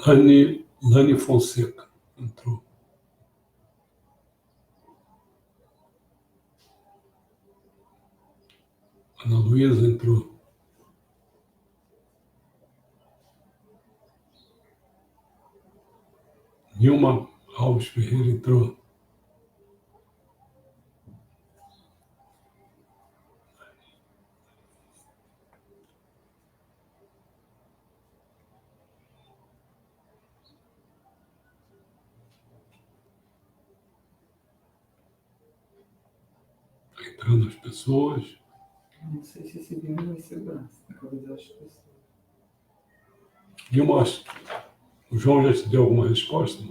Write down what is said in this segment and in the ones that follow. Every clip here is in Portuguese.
Lani Fonseca entrou. Ana Luísa entrou. Nilma Alves Ferreira entrou. Entrando as pessoas. Não sei se esse vídeo vai segurar. Tem que avisar as pessoas. Nilma, o João já te deu alguma resposta?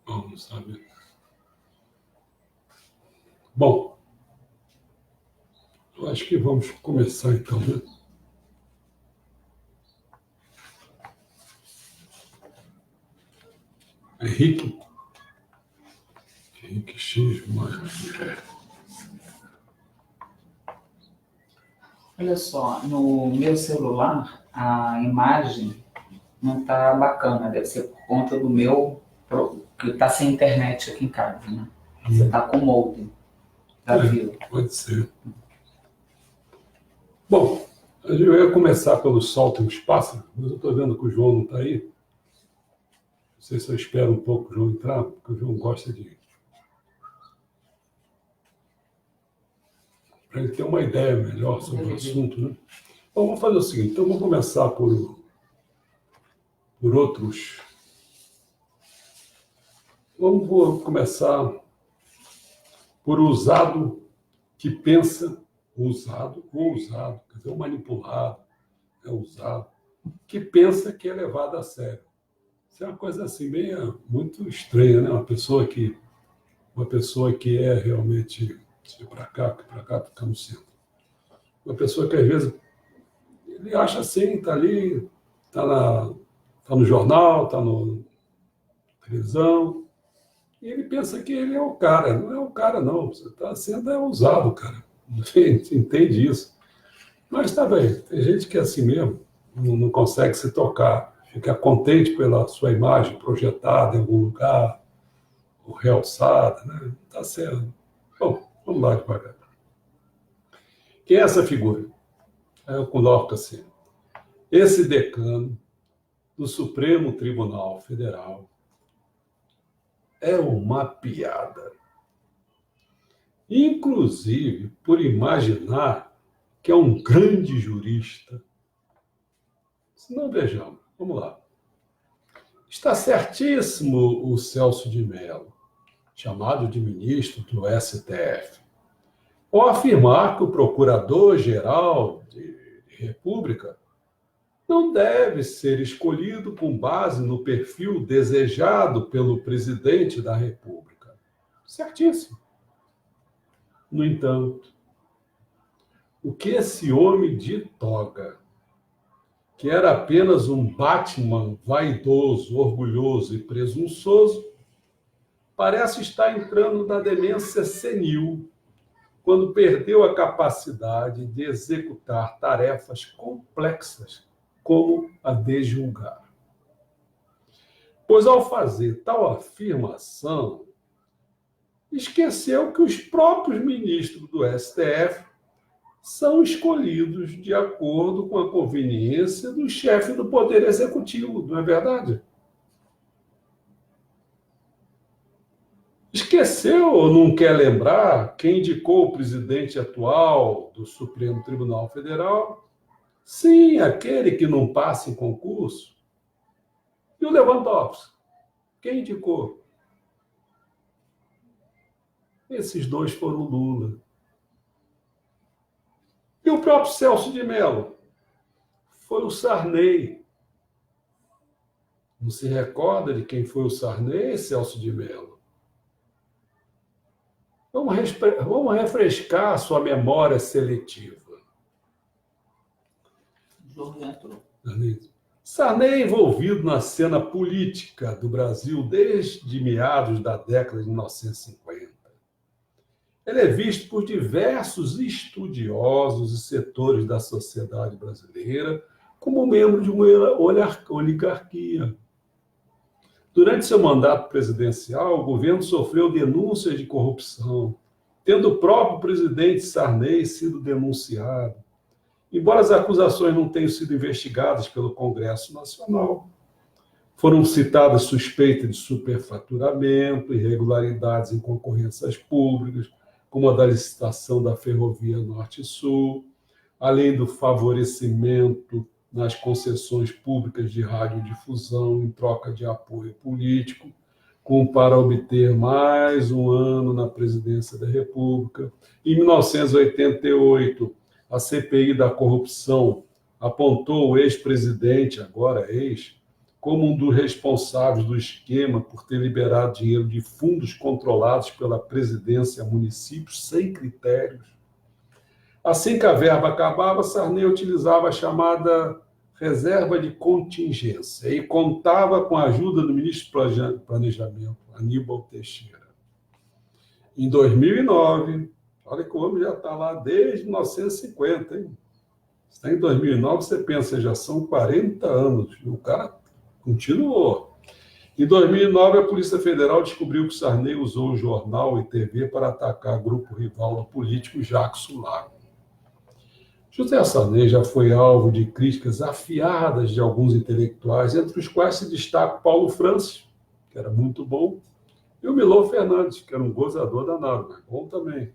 Vamos saber. Bom, eu acho que vamos começar então, né? Henrique X, Olha só, no meu celular a imagem não tá bacana, deve ser por conta do meu, que tá sem internet aqui em casa, né? Você tá com modem da Vivo. Pode ser. Bom, eu ia começar pelo Soltem os Pássaros, mas eu estou vendo que o João não está aí. Não sei se eu espero um pouco o João entrar, porque o João gosta de... para ele ter uma ideia melhor sobre o assunto, né? Bom, vamos fazer o seguinte, então vamos começar por outros... Vamos começar por usado que pensa, usado, quer dizer, o manipulado, é usado, que pensa que é levado a sério. Isso é uma coisa assim, meio, muito estranha, né? Uma pessoa que é realmente para cá fica no centro. Uma pessoa que às vezes ele acha assim, está ali, está no jornal, está na televisão, e ele pensa que ele é o cara. Não é o cara, não. Você está sendo usado, cara. Entende isso. Mas está bem, tem gente que é assim mesmo, não consegue se tocar, fica contente pela sua imagem projetada em algum lugar, ou realçada, né? Está certo. Bom, vamos lá devagar. Quem é essa figura? Eu coloco assim. Esse decano do Supremo Tribunal Federal é uma piada. Inclusive por imaginar que é um grande jurista. Se não, vejamos. Vamos lá. Está certíssimo o Celso de Mello, chamado de ministro do STF, ao afirmar que o Procurador-Geral de República não deve ser escolhido com base no perfil desejado pelo presidente da República. Certíssimo. No entanto, o que esse homem de toga, que era apenas um Batman vaidoso, orgulhoso e presunçoso, parece estar entrando na demência senil, quando perdeu a capacidade de executar tarefas complexas, como a de julgar. Pois, ao fazer tal afirmação, esqueceu que os próprios ministros do STF são escolhidos de acordo com a conveniência do chefe do Poder Executivo, não é verdade? Esqueceu ou não quer lembrar quem indicou o presidente atual do Supremo Tribunal Federal? Sim, aquele que não passa em concurso. E o Lewandowski? Quem indicou? Esses dois foram Lula. E o próprio Celso de Mello? Foi o Sarney. Não se recorda de quem foi o Sarney, Celso de Mello? Vamos refrescar a sua memória seletiva. Sarney é envolvido na cena política do Brasil desde meados da década de 1950. ele é visto por diversos estudiosos e setores da sociedade brasileira como membro de uma oligarquia. Durante seu mandato presidencial, o governo sofreu denúncias de corrupção, tendo o próprio presidente Sarney sido denunciado. Embora as acusações não tenham sido investigadas pelo Congresso Nacional, foram citadas suspeitas de superfaturamento, irregularidades em concorrências públicas, como a da licitação da Ferrovia Norte-Sul, além do favorecimento nas concessões públicas de radiodifusão em troca de apoio político, como para obter mais um ano na presidência da República. Em 1988, a CPI da corrupção apontou o ex-presidente, agora ex, como um dos responsáveis do esquema por ter liberado dinheiro de fundos controlados pela presidência a municípios sem critérios. Assim que a verba acabava, Sarney utilizava a chamada reserva de contingência e contava com a ajuda do ministro do Planejamento, Aníbal Teixeira. Em 2009, olha que o homem já está lá desde 1950, hein? Está em 2009, você pensa, já são 40 anos, e o cara continuou. Em 2009, a Polícia Federal descobriu que Sarney usou o jornal e TV para atacar grupo rival político Jackson Lago. José Sarney já foi alvo de críticas afiadas de alguns intelectuais, entre os quais se destaca Paulo Francis, que era muito bom, e o Milor Fernandes, que era um gozador danado, mas bom também,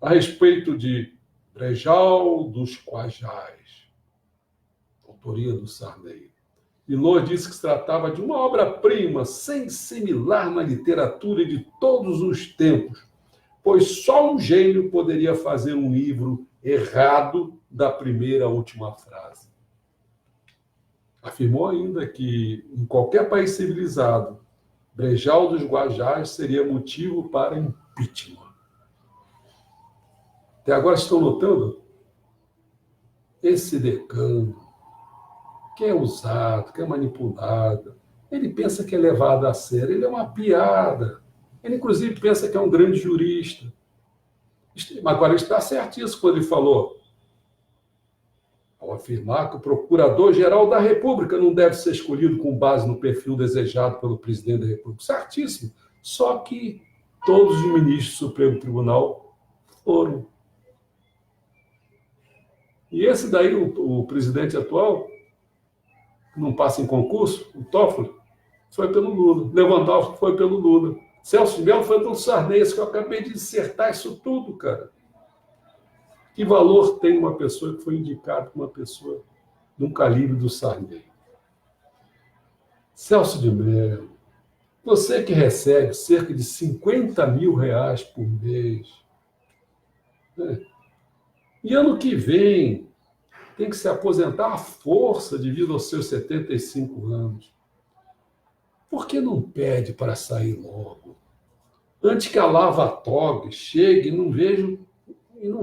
a respeito de Brejal dos Quajás, autoria do Sarney. Milor disse que se tratava de uma obra-prima sem similar na literatura de todos os tempos, pois só um gênio poderia fazer um livro errado da primeira à última frase. Afirmou ainda que, em qualquer país civilizado, Brejal dos Guajás seria motivo para impeachment. Até agora estão notando? Esse decano, que é usado, que é manipulado, ele pensa que é levado a sério, ele é uma piada. Ele, inclusive, pensa que é um grande jurista. Agora, ele está certíssimo quando ele falou, ao afirmar que o Procurador-Geral da República não deve ser escolhido com base no perfil desejado pelo presidente da República. Certíssimo. Só que todos os ministros do Supremo Tribunal foram. E esse daí, o presidente atual, que não passa em concurso, o Toffoli, foi pelo Lula. Lewandowski foi pelo Lula. Celso de Mello foi pelo Sarney, que eu acabei de dissertar isso tudo, cara. Que valor tem uma pessoa que foi indicada por uma pessoa de um calibre do Sarney? Celso de Mello, você que recebe cerca de R$50 mil por mês, né? E ano que vem tem que se aposentar à força devido aos seus 75 anos. Por que não pede para sair logo? Antes que a lava-toga chegue e não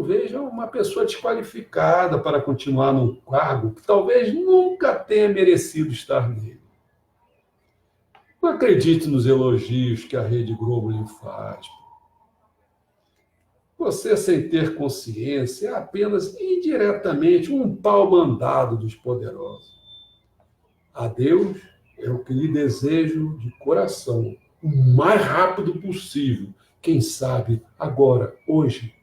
veja uma pessoa desqualificada para continuar num cargo que talvez nunca tenha merecido estar nele. Não acredite nos elogios que a Rede Globo lhe faz. Você, sem ter consciência, é apenas indiretamente um pau mandado dos poderosos. A Deus é o que lhe desejo de coração, o mais rápido possível. Quem sabe agora, hoje.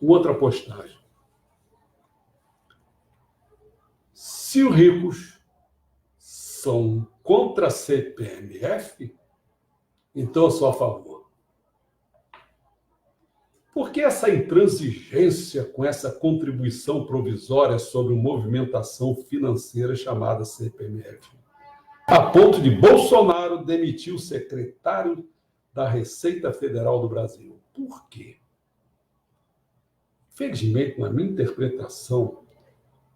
Outra postagem. Se os ricos são contra a CPMF, então eu sou a favor. Por que essa intransigência com essa contribuição provisória sobre movimentação financeira chamada CPMF? A ponto de Bolsonaro demitir o secretário da Receita Federal do Brasil. Por quê? Felizmente, na minha interpretação,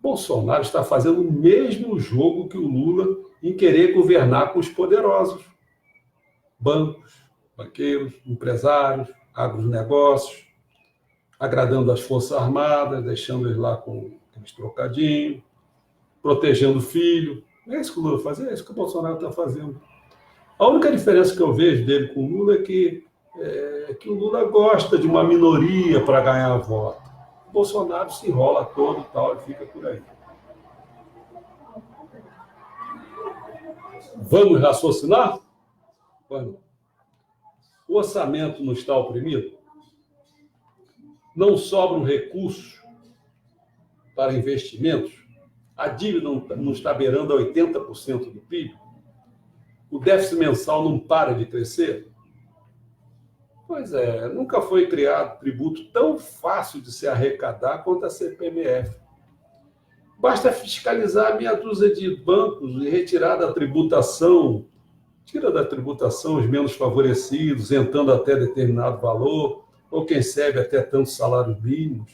Bolsonaro está fazendo o mesmo jogo que o Lula em querer governar com os poderosos. Bancos, banqueiros, empresários, agronegócios, agradando as Forças Armadas, deixando eles lá com aqueles trocadinhos, protegendo o filho. É isso que o Lula faz, é isso que o Bolsonaro está fazendo. A única diferença que eu vejo dele com o Lula é que é que o Lula gosta de uma minoria para ganhar voto. O Bolsonaro se enrola todo e tal e fica por aí. Vamos raciocinar? Vamos. O orçamento não está oprimido? Não sobram recursos para investimentos? A dívida não está beirando a 80% do PIB? O déficit mensal não para de crescer? Pois é, nunca foi criado tributo tão fácil de se arrecadar quanto a CPMF. Basta fiscalizar meia dúzia de bancos e retirar da tributação, tira da tributação os menos favorecidos, isentando até determinado valor, ou quem recebe até tantos salários mínimos.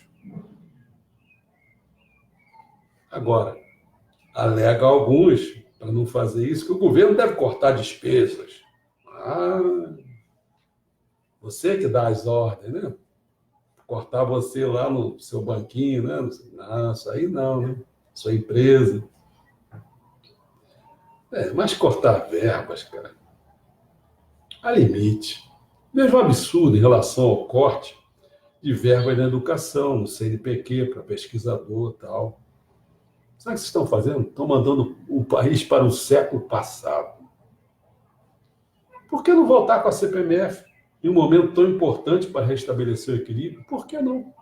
Agora, alega alguns, para não fazer isso, que o governo deve cortar despesas. Você que dá as ordens, né? Cortar você lá no seu banquinho, né? Não, isso aí não, né? Sua empresa. Mas cortar verbas, cara, há limite. Mesmo absurdo em relação ao corte de verbas na educação, no CNPq, para pesquisador e tal. Sabe o que vocês estão fazendo? Estão mandando o país para o século passado. Por que não voltar com a CPMF em um momento tão importante para restabelecer o equilíbrio? Por que não?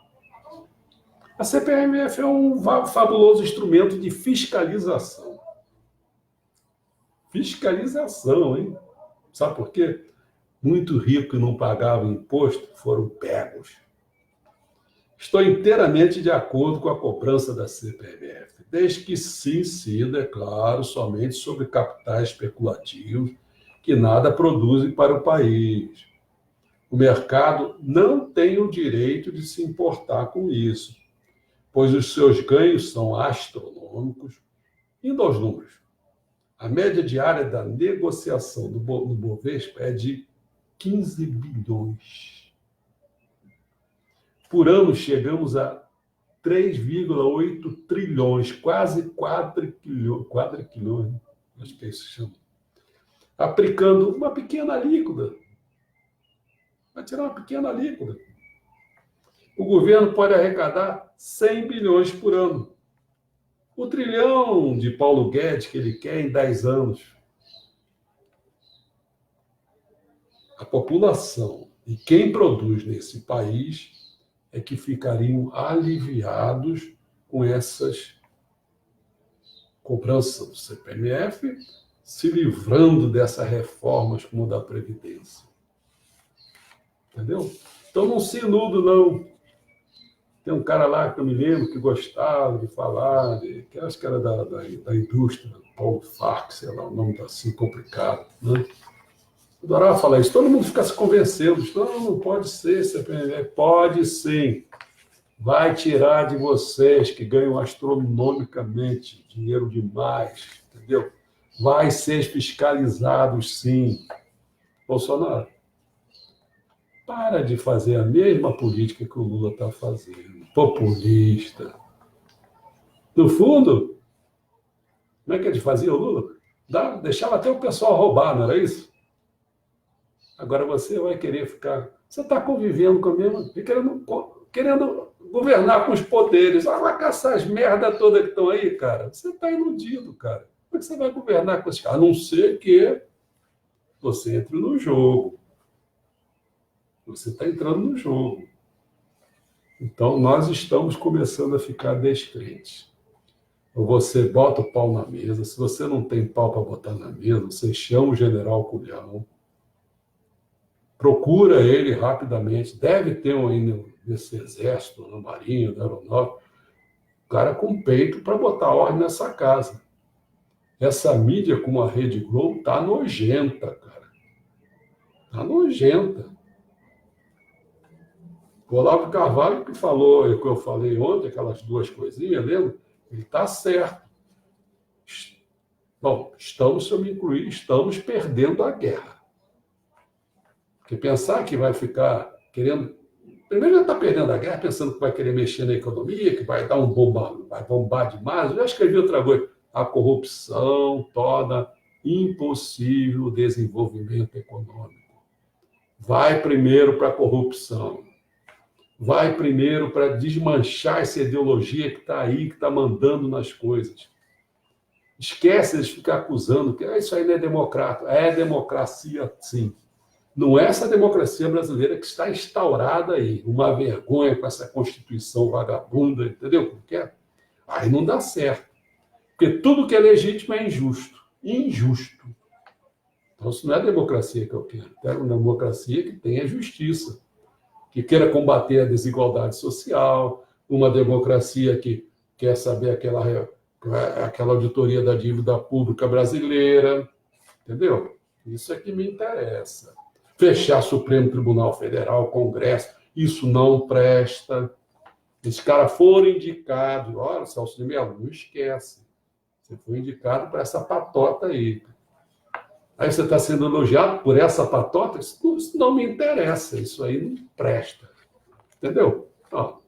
A CPMF é um fabuloso instrumento de fiscalização. Fiscalização, hein? Sabe por quê? Muito ricos que não pagavam imposto foram pegos. Estou inteiramente de acordo com a cobrança da CPMF, desde que se incida, é claro, somente sobre capitais especulativos que nada produzem para o país. O mercado não tem o direito de se importar com isso, pois os seus ganhos são astronômicos. Indo aos números, a média diária da negociação no Bovespa é de 15 bilhões. Por ano chegamos a 3,8 trilhões, quase 4 quilhões, acho que é isso que chama. Aplicando uma pequena alíquota. Vai tirar uma pequena alíquota. O governo pode arrecadar 100 bilhões por ano. O trilhão de Paulo Guedes que ele quer em 10 anos. A população e quem produz nesse país é que ficariam aliviados com essas cobranças do CPMF, se livrando dessas reformas como da Previdência. Entendeu? Então não se iludo, não. Tem um cara lá que eu me lembro que gostava de falar, que acho que era da indústria, Paulo Farc, sei lá, o nome assim complicado, né? Adorava falar isso. Todo mundo fica se convencendo. Não pode ser CPMF. Pode sim. Vai tirar de vocês que ganham astronomicamente dinheiro demais, entendeu? Vai ser fiscalizado sim. Bolsonaro, para de fazer a mesma política que o Lula está fazendo. Populista. No fundo, como é que ele fazia o Lula? Deixava até o pessoal roubar, não era isso? Agora você vai querer ficar... Você está convivendo com a mesma... Querendo governar com os poderes. Vai caçar as merdas todas que estão aí, cara. Você está iludido, cara. Como é que você vai governar com esses caras? A não ser que você entre no jogo. Você está entrando no jogo. Então, nós estamos começando a ficar descrentes. Ou você bota o pau na mesa. Se você não tem pau para botar na mesa, você chama o general Culhão, procura ele rapidamente. Deve ter um aí nesse exército, na marinha, na aeronáutica, cara com peito para botar ordem nessa casa. Essa mídia como a Rede Globo está nojenta, cara. Está nojenta. O Olavo Carvalho que falou, o que eu falei ontem, aquelas duas coisinhas, lembra? Ele está certo. Bom, estamos, se eu me incluir, estamos perdendo a guerra. Porque pensar que vai ficar querendo... Primeiro já está perdendo a guerra, pensando que vai querer mexer na economia, que vai dar um bomba, vai bombar demais. Eu já escrevi outra coisa. A corrupção torna impossível o desenvolvimento econômico. vai primeiro para a corrupção, vai primeiro para desmanchar essa ideologia que está aí, que está mandando nas coisas. Esquece de ficar acusando que isso aí não é democrático. É democracia, sim. Não é essa democracia brasileira que está instaurada aí, uma vergonha com essa Constituição vagabunda, entendeu? Porque aí não dá certo. Porque tudo que é legítimo é injusto. Injusto. Então, isso não é a democracia que eu quero. Eu quero uma democracia que tenha justiça, que queira combater a desigualdade social, uma democracia que quer saber aquela auditoria da dívida pública brasileira, entendeu? Isso é que me interessa. Fechar Supremo Tribunal Federal, Congresso, isso não presta. Esses caras foram indicados. Olha, Celso de Mello, não esquece. Você foi indicado para essa patota aí. Aí você está sendo elogiado por essa patota? Isso não me interessa. Isso aí não presta. Entendeu? Ó,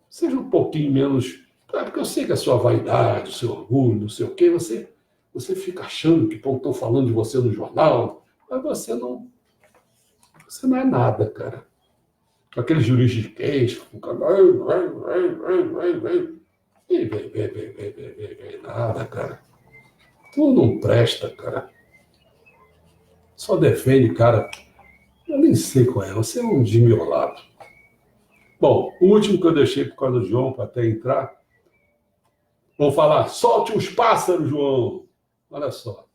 seja um pouquinho menos... Porque eu sei que a sua vaidade, o seu orgulho, não sei o quê, você fica achando que estão falando de você no jornal, mas você não é nada, cara. Aquele juridiquês, fica... E vem, nada, cara. Tu não presta, cara. Só defende, cara. Eu nem sei qual é, você é um desmiolado. Bom, o último que eu deixei por causa do João, para até entrar, vou falar, solte os pássaros, João. Olha só.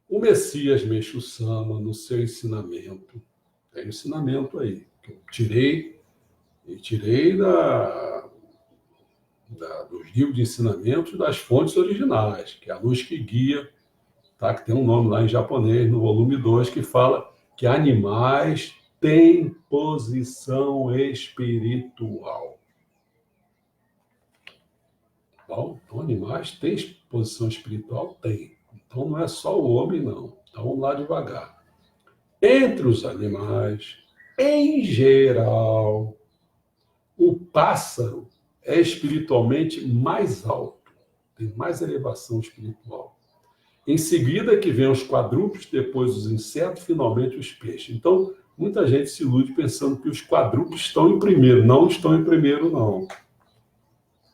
O Messias Meixo Sama, no seu ensinamento, tem um ensinamento aí, que eu tirei dos livros de ensinamentos das fontes originais, que é a Luz que Guia, tá? Que tem um nome lá em japonês, no volume 2, que fala que animais têm posição espiritual. Bom, então, animais têm posição espiritual? Tem. Então, não é só o homem, não. Então, vamos lá devagar. Entre os animais, em geral, o pássaro é espiritualmente mais alto, tem mais elevação espiritual. Em seguida que vem os quadrúpedes, depois os insetos, finalmente os peixes. Então, muita gente se ilude pensando que os quadrúpedes estão em primeiro. Não estão em primeiro, não.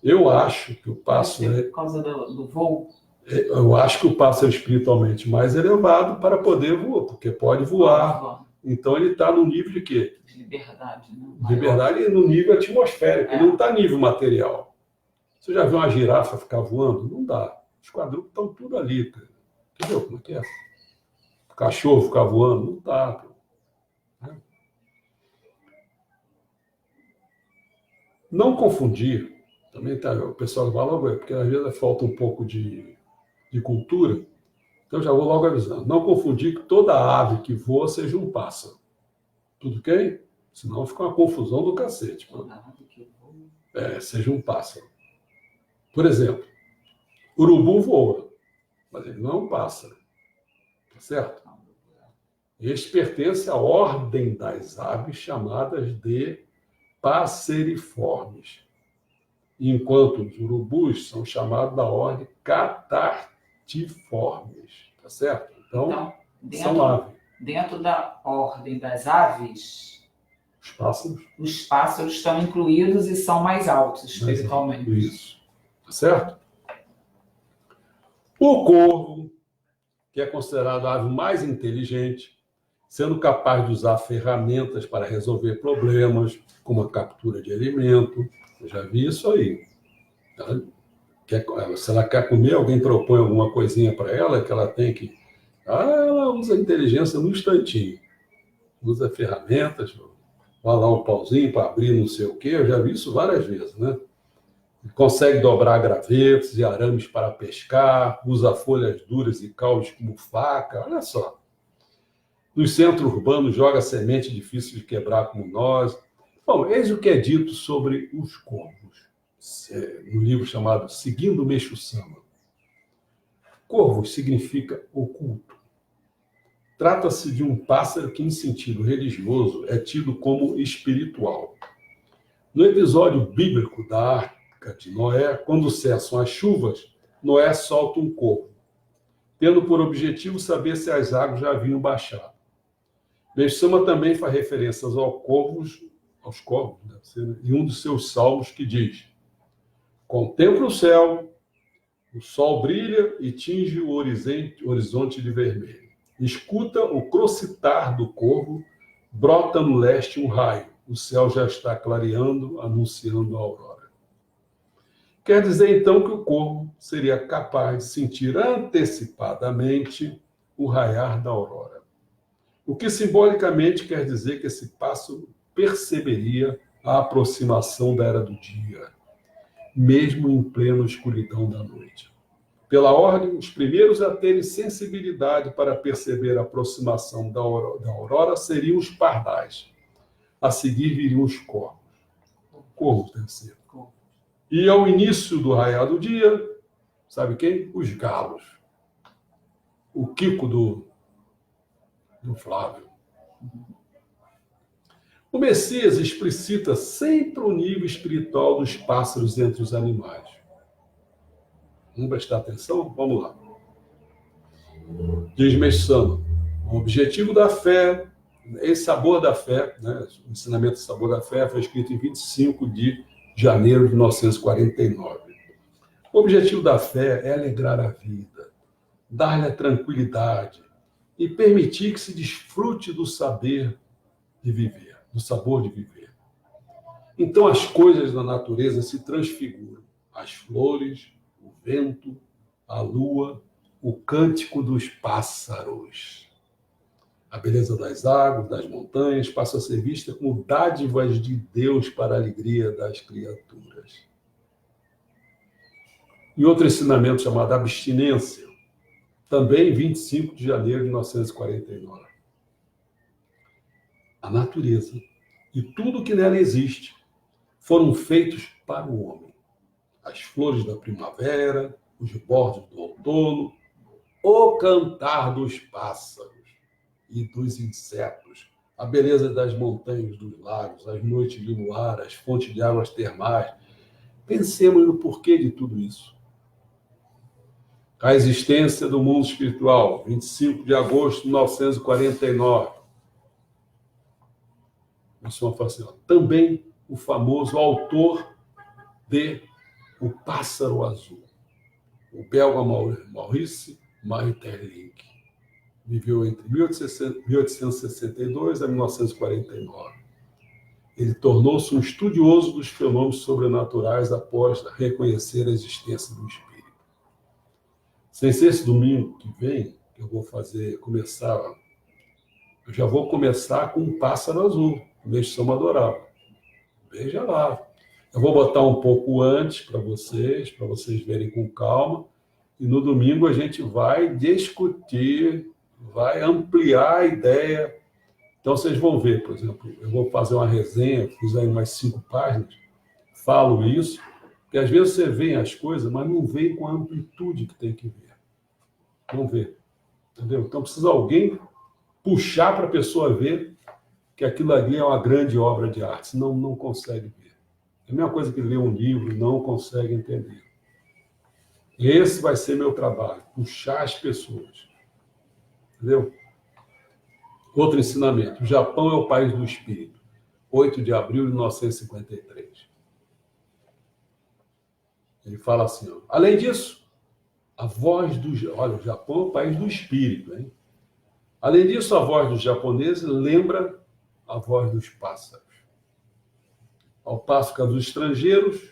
Eu acho que o pássaro... Por causa do voo? Eu acho que o pássaro é espiritualmente mais elevado para poder voar, porque pode voar. Então, ele está no nível de quê? De liberdade. Né? Liberdade no nível atmosférico, ele não está nível material. Você já viu uma girafa ficar voando? Não dá. Os quadrúpedes estão tudo ali, cara. Entendeu como é que é? O cachorro ficar voando? Não dá. Não confundir, também tá, o pessoal vai logo, porque às vezes falta um pouco de cultura, então já vou logo avisando. Não confundir que toda ave que voa seja um pássaro. Tudo ok? Senão fica uma confusão do cacete. Seja um pássaro. Por exemplo, urubu voa, mas ele não é um pássaro. Tá certo? Este pertence à ordem das aves chamadas de passeriformes, enquanto os urubus são chamados da ordem catartiformes. Tá certo? Então são aves. Dentro da ordem das aves... Os pássaros estão incluídos e são mais altos espiritualmente. Isso. Tá certo? O corvo, que é considerado a ave mais inteligente, sendo capaz de usar ferramentas para resolver problemas, como a captura de alimento. Eu já vi isso aí. Se ela quer comer, alguém propõe alguma coisinha para ela, que ela tem que... ela usa a inteligência no instantinho. Usa ferramentas... Vai lá um pauzinho para abrir não sei o quê, eu já vi isso várias vezes, né? Consegue dobrar gravetos e arames para pescar, usa folhas duras e caules como faca, olha só. Nos centros urbanos joga semente difícil de quebrar como nós. Bom, eis o que é dito sobre os corvos, no livro chamado Seguindo Meixo Sama. Corvos significa oculto. Trata-se de um pássaro que, em sentido religioso, é tido como espiritual. No episódio bíblico da Arca de Noé, quando cessam as chuvas, Noé solta um corvo. tendo por objetivo saber se as águas já haviam baixado. Mestre Sama também faz referências aos corvos, deve ser, né? Em um dos seus salmos que diz: contempla o céu, o sol brilha e tinge o horizonte de vermelho. Escuta o crocitar do corvo, brota no leste um raio. O céu já está clareando, anunciando a aurora. Quer dizer, então, que o corvo seria capaz de sentir antecipadamente o raiar da aurora. O que simbolicamente quer dizer que esse pássaro perceberia a aproximação da era do dia, mesmo em plena escuridão da noite. Pela ordem, os primeiros a terem sensibilidade para perceber a aproximação da aurora seriam os pardais. A seguir viriam os corvos. Corvos, deve ser. E ao início do raiar do dia, sabe quem? Os galos. O Kiko do Flávio. O Messias explicita sempre o nível espiritual dos pássaros entre os animais. Vamos prestar atenção? Vamos lá. Diz Mestre Sama, o objetivo da fé, esse sabor da fé, né, o ensinamento do sabor da fé foi escrito em 25 de janeiro de 1949. O objetivo da fé é alegrar a vida, dar-lhe a tranquilidade e permitir que se desfrute do saber de viver, do sabor de viver. Então as coisas da natureza se transfiguram. As flores, o vento, a lua, o cântico dos pássaros. A beleza das águas, das montanhas, passa a ser vista como dádivas de Deus para a alegria das criaturas. E outro ensinamento chamado abstinência, também 25 de janeiro de 1949. A natureza e tudo que nela existe foram feitos para o homem. As flores da primavera, os bordos do outono, o cantar dos pássaros e dos insetos, a beleza das montanhas, dos lagos, as noites de luar, as fontes de águas termais. Pensemos no porquê de tudo isso. A existência do mundo espiritual, 25 de agosto de 1949. O senhor fala assim, ó, também o famoso autor de O Pássaro Azul, o belga Maurice Maeterlinck. Viveu entre 1862 a 1949. Ele tornou-se um estudioso dos fenômenos sobrenaturais após reconhecer a existência do espírito. Sem ser esse domingo que vem, que eu vou eu já vou começar com um pássaro azul, o Mestre Sama adorava. Veja lá. Eu vou botar um pouco antes para vocês verem com calma, e no domingo a gente vai discutir, vai ampliar a ideia. Então vocês vão ver, por exemplo, eu vou fazer uma resenha, fiz aí umas 5 páginas, falo isso, porque às vezes você vê as coisas, mas não vê com a amplitude que tem que ver. Não vê. Entendeu? Então precisa alguém puxar para a pessoa ver que aquilo ali é uma grande obra de arte, senão não consegue ver. É a mesma coisa que ler um livro, não consegue entender. Esse vai ser meu trabalho, puxar as pessoas. Entendeu? Outro ensinamento. O Japão é o país do espírito. 8 de abril de 1953. Ele fala assim, ó, além disso, a voz do... Olha, o Japão é o país do espírito, hein? Além disso, a voz dos japoneses lembra a voz dos pássaros. Ao passo que a dos estrangeiros,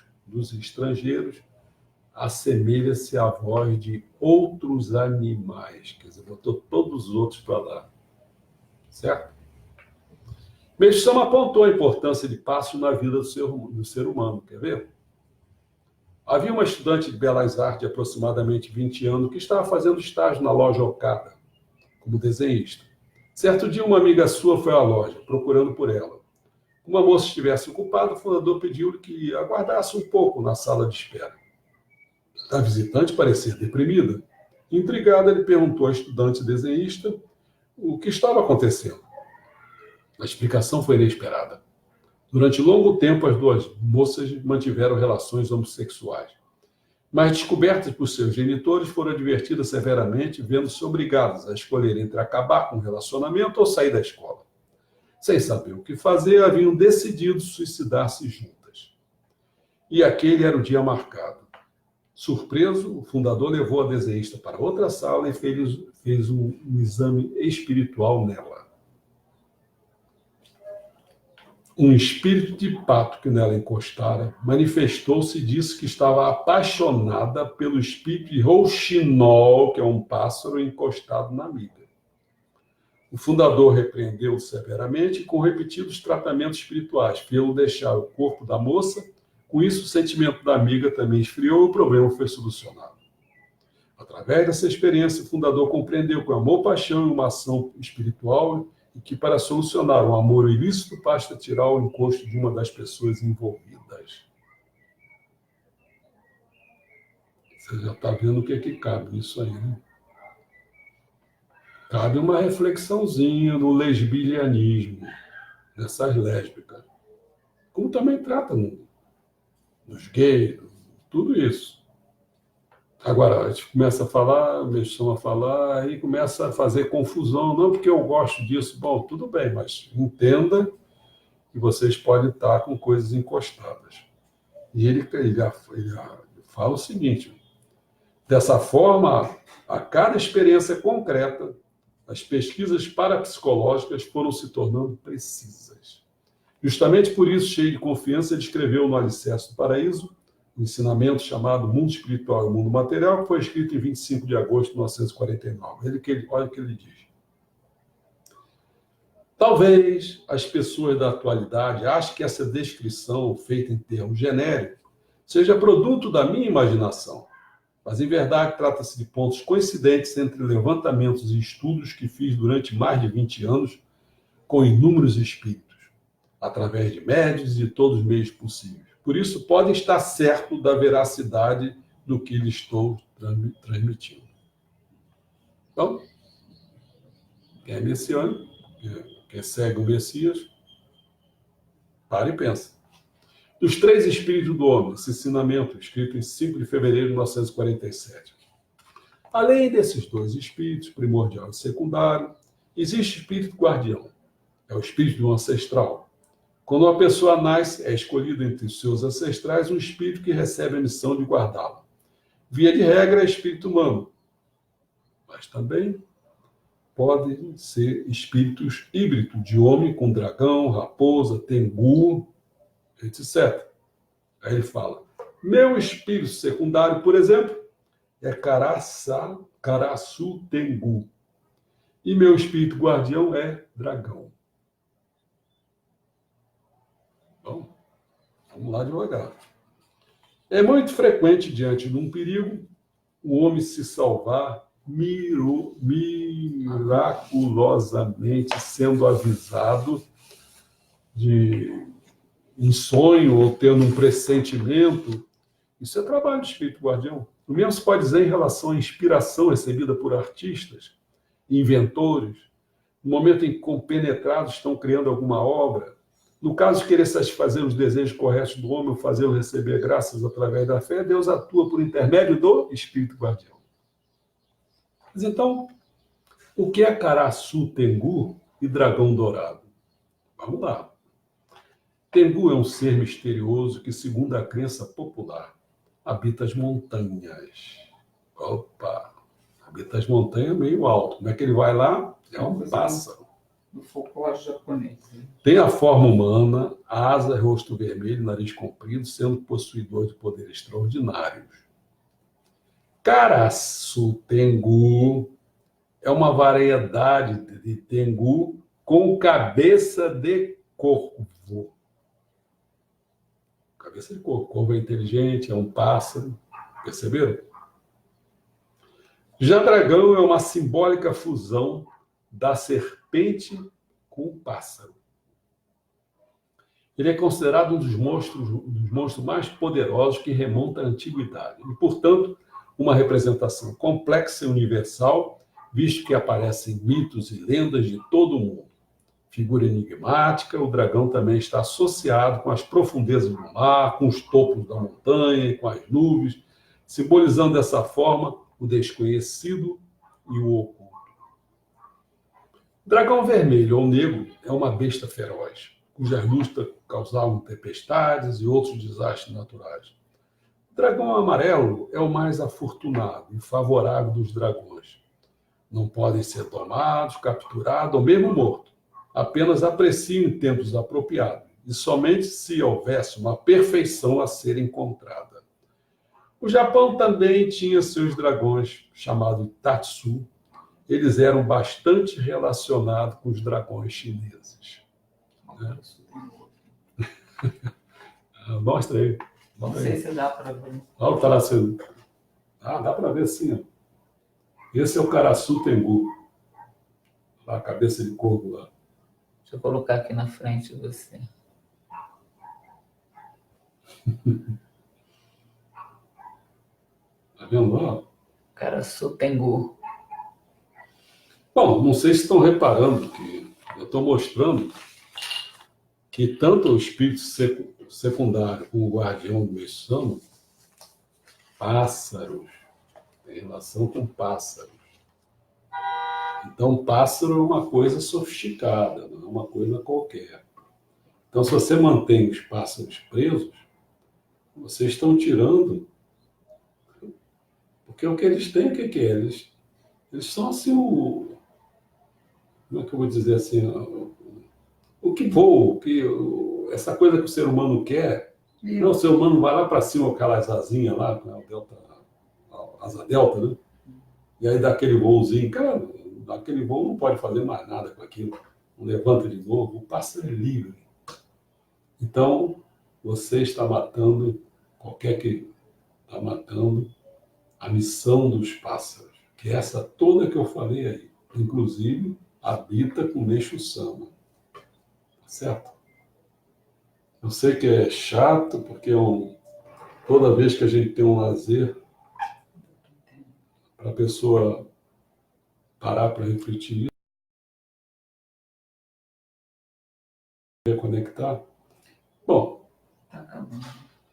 assemelha-se à voz de outros animais. Quer dizer, botou todos os outros para lá. Certo? Mestre Sama apontou a importância de pássaros na vida do ser humano. Quer ver? Havia uma estudante de Belas Artes de aproximadamente 20 anos que estava fazendo estágio na loja Okada, como desenhista. Certo dia, uma amiga sua foi à loja, procurando por ela. Como a moça estivesse ocupada, o fundador pediu-lhe que aguardasse um pouco na sala de espera. A visitante parecia deprimida. Intrigada, ele perguntou à estudante desenhista o que estava acontecendo. A explicação foi inesperada. Durante longo tempo, as duas moças mantiveram relações homossexuais. mas descobertas por seus genitores, foram advertidas severamente, vendo-se obrigadas a escolher entre acabar com o relacionamento ou sair da escola. Sem saber o que fazer, haviam decidido suicidar-se juntas. E aquele era o dia marcado. Surpreso, o fundador levou a desenhista para outra sala e fez um exame espiritual nela. Um espírito de pato que nela encostara manifestou-se e disse que estava apaixonada pelo espírito de rouxinol, que é um pássaro encostado na amiga. O fundador repreendeu-o severamente e com repetidos tratamentos espirituais, fê-lo deixar o corpo da moça. Com isso, o sentimento da amiga também esfriou e o problema foi solucionado. Através dessa experiência, o fundador compreendeu que o amor, paixão é uma ação espiritual e que, para solucionar um amor ilícito, basta tirar o encosto de uma das pessoas envolvidas. Você já está vendo o que é que cabe nisso aí, né? Cabe uma reflexãozinha no lesbilianismo, nessas lésbicas. Como também trata nos gays, tudo isso. Agora, a gente começa a falar, começam a falar, aí começa a fazer confusão. Não porque eu gosto disso. Bom, tudo bem, mas entenda que vocês podem estar com coisas encostadas. E ele fala o seguinte: dessa forma, a cada experiência concreta, as pesquisas parapsicológicas foram se tornando precisas. Justamente por isso, cheio de confiança, ele escreveu no Alicerce do Paraíso um ensinamento chamado Mundo Espiritual e Mundo Material, que foi escrito em 25 de agosto de 1949. Olha o que ele diz. Talvez as pessoas da atualidade achem que essa descrição, feita em termos genéricos, seja produto da minha imaginação. Mas, em verdade, trata-se de pontos coincidentes entre levantamentos e estudos que fiz durante mais de 20 anos com inúmeros espíritos, através de médiuns e de todos os meios possíveis. Por isso, podem estar certo da veracidade do que lhe estou transmitindo. Então, quem é messiânico, quem segue o Messias, para e pensa. Dos 3 espíritos do homem, esse ensinamento, escrito em 5 de fevereiro de 1947. Além desses 2 espíritos, primordial e secundário, existe o espírito guardião. É o espírito do ancestral. Quando uma pessoa nasce, é escolhido entre os seus ancestrais um espírito que recebe a missão de guardá-la. Via de regra, é espírito humano. Mas também podem ser espíritos híbridos, de homem com dragão, raposa, tengu, etc. Aí ele fala: meu espírito secundário, por exemplo, é Caraçu Tengu. E meu espírito guardião é dragão. Então, vamos lá devagar. É muito frequente, diante de um perigo, o homem se salvar miraculosamente, sendo avisado em sonho ou tendo um pressentimento. Isso é trabalho do espírito guardião. O mesmo se pode dizer em relação à inspiração recebida por artistas, inventores, no momento em que compenetrados estão criando alguma obra. No caso de querer satisfazer os desejos corretos do homem ou fazê-lo receber graças através da fé, Deus atua por intermédio do espírito guardião. Mas então, o que é Caraçu Tengu e dragão dourado? Vamos lá. Tengu é um ser misterioso que, segundo a crença popular, habita as montanhas. Opa! Habita as montanhas meio alto. Como é que ele vai lá? É um pássaro. Do folclore japonês. Tem a forma humana, asa, rosto vermelho, nariz comprido, sendo possuidor de poderes extraordinários. Caraçu Tengu é uma variedade de tengu com cabeça de corvo. Cabeça de corvo. Corvo é inteligente, é um pássaro. Perceberam? Já dragão é uma simbólica fusão da serpente com o pássaro. Ele é considerado um dos monstros mais poderosos que remonta à antiguidade. E, portanto, uma representação complexa e universal, visto que aparecem mitos e lendas de todo o mundo. Figura enigmática, o dragão também está associado com as profundezas do mar, com os topos da montanha, com as nuvens, simbolizando dessa forma o desconhecido e o oculto. O dragão vermelho ou negro é uma besta feroz, cujas lutas causavam tempestades e outros desastres naturais. O dragão amarelo é o mais afortunado e favorável dos dragões. Não podem ser tomados, capturados ou mesmo mortos. Apenas apreciam em tempos apropriados, e somente se houvesse uma perfeição a ser encontrada. O Japão também tinha seus dragões, chamados Tatsu. Eles eram bastante relacionados com os dragões chineses. Né? Mostra aí. Não sei se dá para ver. Olha o Karasu. Dá para ver sim. Ó. Esse é o Karasu Tengu. Lá, a cabeça de corvo lá. Deixa eu colocar aqui na frente de você. Tá vendo lá? Karasu Tengu. Bom, não sei se estão reparando que eu estou mostrando que tanto o espírito secundário como o guardião do Meixama, pássaros, tem relação com pássaros. Então, pássaro é uma coisa sofisticada, não é uma coisa qualquer. Então, se você mantém os pássaros presos, vocês estão tirando. Porque o que eles têm, o que é? Eles são assim como é que eu vou dizer assim? O que voa, essa coisa que o ser humano quer. Não, o ser humano vai lá para cima com aquelas asinhas lá, com a asa delta, né? E aí dá aquele voozinho. Cara, aquele voo não pode fazer mais nada com aquilo. Não levanta de novo. O pássaro é livre. Então, você está matando, qualquer que está matando, a missão dos pássaros, que é essa toda que eu falei aí. Inclusive, habita com Meixo-sama. Certo? Eu sei que é chato, porque toda vez que a gente tem um lazer, para a pessoa parar para refletir isso, reconectar. Bom,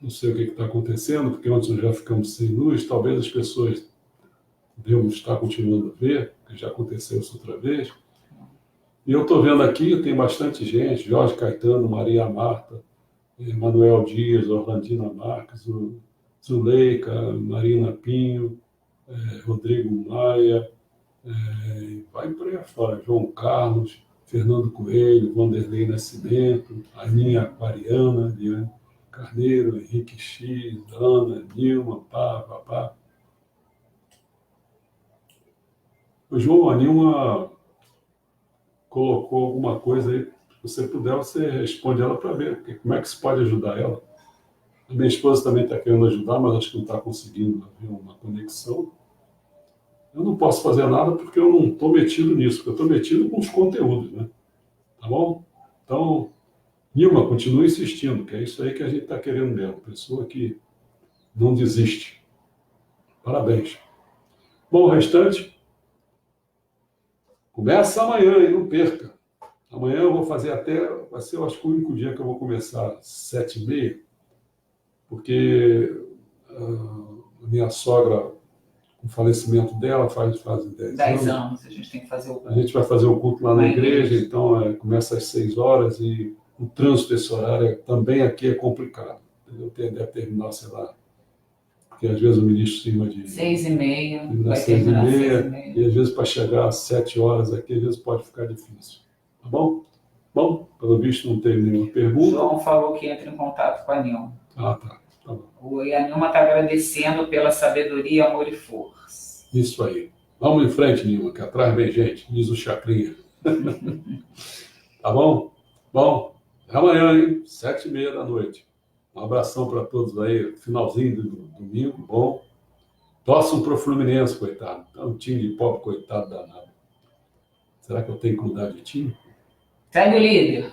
não sei o que está acontecendo, porque ontem nós já ficamos sem luz, talvez as pessoas devam estar continuando a ver, que já aconteceu isso outra vez. E eu estou vendo aqui, tem bastante gente, Jorge Caetano, Maria Marta, Manuel Dias, Orlandina Marques, Zuleika, Marina Pinho, Rodrigo Maia, vai por aí fora, João Carlos, Fernando Coelho, Vanderlei Nascimento, Aninha Aquariana, Liane Carneiro, Henrique X, Ana, Nilma, pá. O João, a Nilma colocou alguma coisa aí, se você puder, você responde ela para ver como é que se pode ajudar ela. A minha esposa também está querendo ajudar, mas acho que não está conseguindo haver uma conexão. Eu não posso fazer nada porque eu não estou metido nisso, porque eu estou metido com os conteúdos, né? Tá bom? Então, Nilma, continue insistindo, que é isso aí que a gente está querendo mesmo. Pessoa que não desiste. Parabéns. Bom, o restante começa amanhã e não perca. Amanhã eu vou fazer vai ser, eu acho que o único dia que eu vou começar às 7h30, porque a minha sogra, com o falecimento dela, faz 10 anos. A gente tem que fazer o culto. A gente vai fazer o culto lá na igreja, então começa às 6 horas e o trânsito desse horário também aqui é complicado. Deve terminar, sei lá, porque às vezes o ministro cima de 6h30, vai terminar 6h30, e às vezes para chegar às 7 horas aqui, às vezes pode ficar difícil. Tá bom? Bom, pelo visto não teve nenhuma pergunta. O João falou que entra em contato com a Nilma. Tá bom. E a Nilma está agradecendo pela sabedoria, amor e força. Isso aí. Vamos em frente, Nilma, que atrás vem gente, diz o Chacrinha. Tá bom? Bom, amanhã, hein? 7h30 da noite. Um abração para todos aí, finalzinho do domingo, bom. Torçam para o Fluminense, coitado. É um time de pobre, coitado danado. Será que eu tenho que mudar de time? Segue o líder.